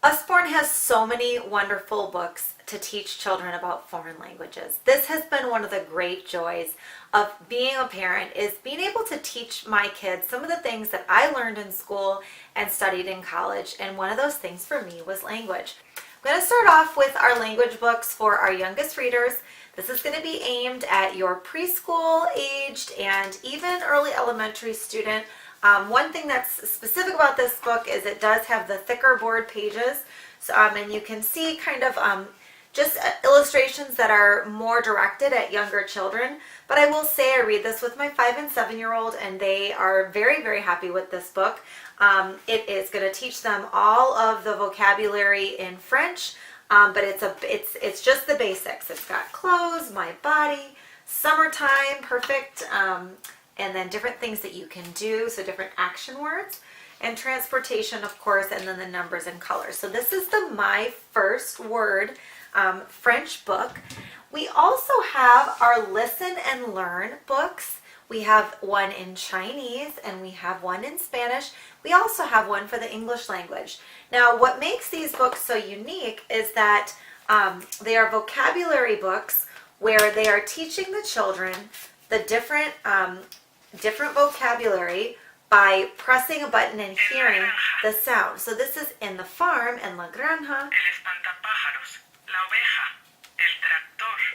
Usborne has so many wonderful books to teach children about foreign languages. This has been one of the great joys of being a parent, is being able to teach my kids some of the things that I learned in school and studied in college, and one of those things for me was language. I'm going to start off with our language books for our youngest readers. This is going to be aimed at your preschool aged and even early elementary student. One thing that's specific about this book is it does have the thicker board pages, so, and you can see kind of just illustrations that are more directed at younger children. But I will say I read this with my 5 and 7-year-old, and they are very, very happy with this book. It is going to teach them all of the vocabulary in French, but it's just the basics. It's got clothes, my body, summertime, perfect, and then different things that you can do, so different action words, and transportation, of course, and then the numbers and colors. So this is the My First Word French book. We also have our Listen and Learn books. We have one in Chinese and we have one in Spanish. We also have one for the English language. Now, what makes these books so unique is that they are vocabulary books where they are teaching the children the different vocabulary by pressing a button and hearing the sound. So this is in the farm, en la granja.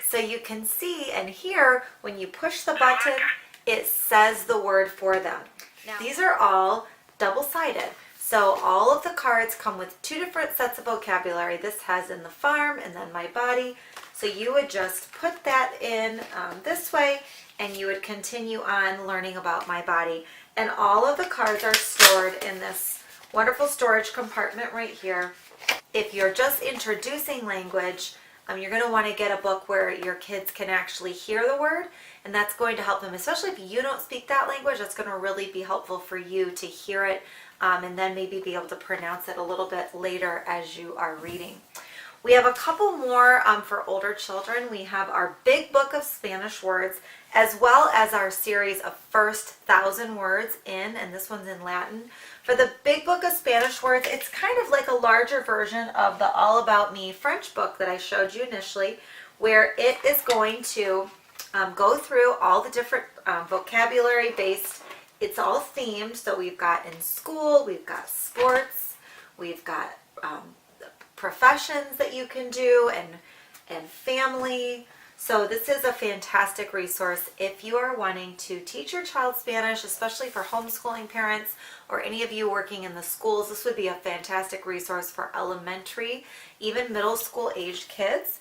So you can see and hear when you push the button, it says the word for them. Now, these are all double-sided. So all of the cards come with 2 different sets of vocabulary. This has in the farm and then my body. So you would just put that in this way, and you would continue on learning about my body. And all of the cards are stored in this wonderful storage compartment right here. If you're just introducing language, you're going to want to get a book where your kids can actually hear the word, and that's going to help them, especially if you don't speak that language. That's going to really be helpful for you to hear it, and then maybe be able to pronounce it a little bit later as you are reading. We have a couple more for older children. We have our big book of Spanish words, as well as our series of first 1,000 words and this one's in Latin. For the big book of Spanish words, it's kind of like a larger version of the All About Me French book that I showed you initially, where it is going to go through all the different vocabulary based. It's all themed, so we've got in school, we've got sports, we've got professions that you can do, and family. So this is a fantastic resource if you are wanting to teach your child Spanish, especially for homeschooling parents or any of you working in the schools. This would be a fantastic resource for elementary, even middle school aged kids.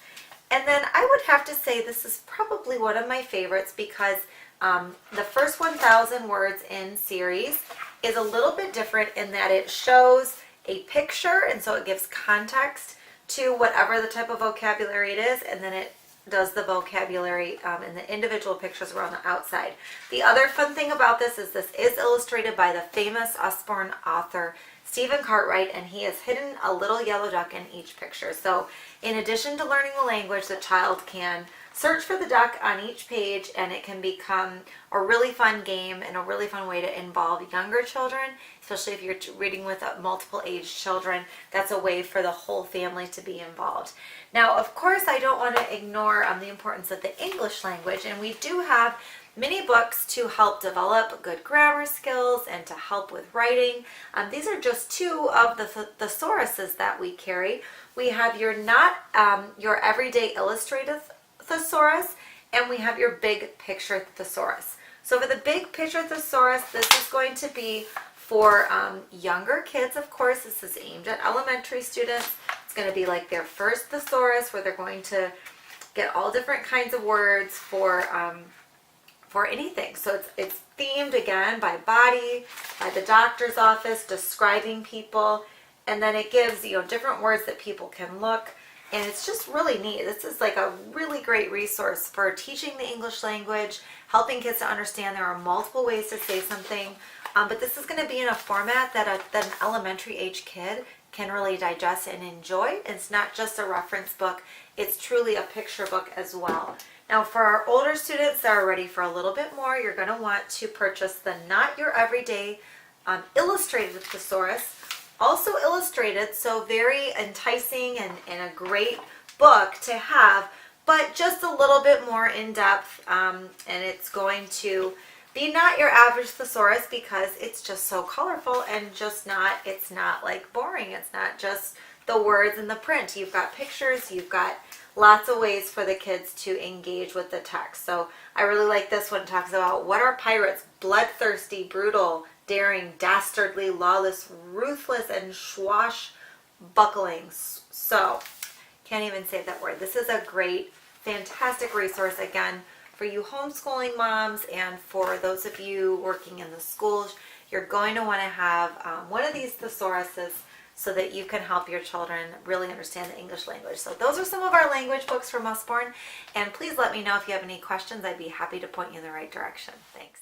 And then I would have to say this is probably one of my favorites because the first 1,000 words in series is a little bit different in that it shows a picture, and so it gives context to whatever the type of vocabulary it is, and then it does the vocabulary and the individual pictures around the outside. The other fun thing about this is illustrated by the famous Usborne author Stephen Cartwright, and he has hidden a little yellow duck in each picture. So in addition to learning the language, the child can search for the duck on each page, and it can become a really fun game and a really fun way to involve younger children, especially if you're reading with multiple age children. That's a way for the whole family to be involved. Now, of course, I don't want to ignore the importance of the English language, and we do have many books to help develop good grammar skills and to help with writing. These are just 2 of the thesauruses that we carry. We have your your everyday illustrative thesaurus, and we have your big picture thesaurus. So for the big picture thesaurus, this is going to be for younger kids, of course. This is aimed at elementary students. It's going to be like their first thesaurus, where they're going to get all different kinds of words for anything. So it's themed again by body, by the doctor's office, describing people, and then it gives different words that people can look. And it's just really neat. This is like a really great resource for teaching the English language, helping kids to understand there are multiple ways to say something. But this is going to be in a format that an elementary age kid can really digest and enjoy. It's not just a reference book. It's truly a picture book as well. Now for our older students that are ready for a little bit more, you're going to want to purchase the Not Your Everyday Illustrated Thesaurus. Also illustrated, so very enticing and a great book to have, but just a little bit more in depth, and it's going to be not your average thesaurus because it's just so colorful and just not, it's not like boring. It's not just the words and the print. You've got pictures, you've got lots of ways for the kids to engage with the text. So I really like this one. It talks about what are pirates: bloodthirsty, brutal, daring, dastardly, lawless, ruthless, and swashbuckling. So can't even say that word. This is a great, fantastic resource, again, for you homeschooling moms and for those of you working in the schools. You're going to want to have one of these thesauruses so that you can help your children really understand the English language. So those are some of our language books from Usborne, and please let me know if you have any questions. I'd be happy to point you in the right direction. Thanks.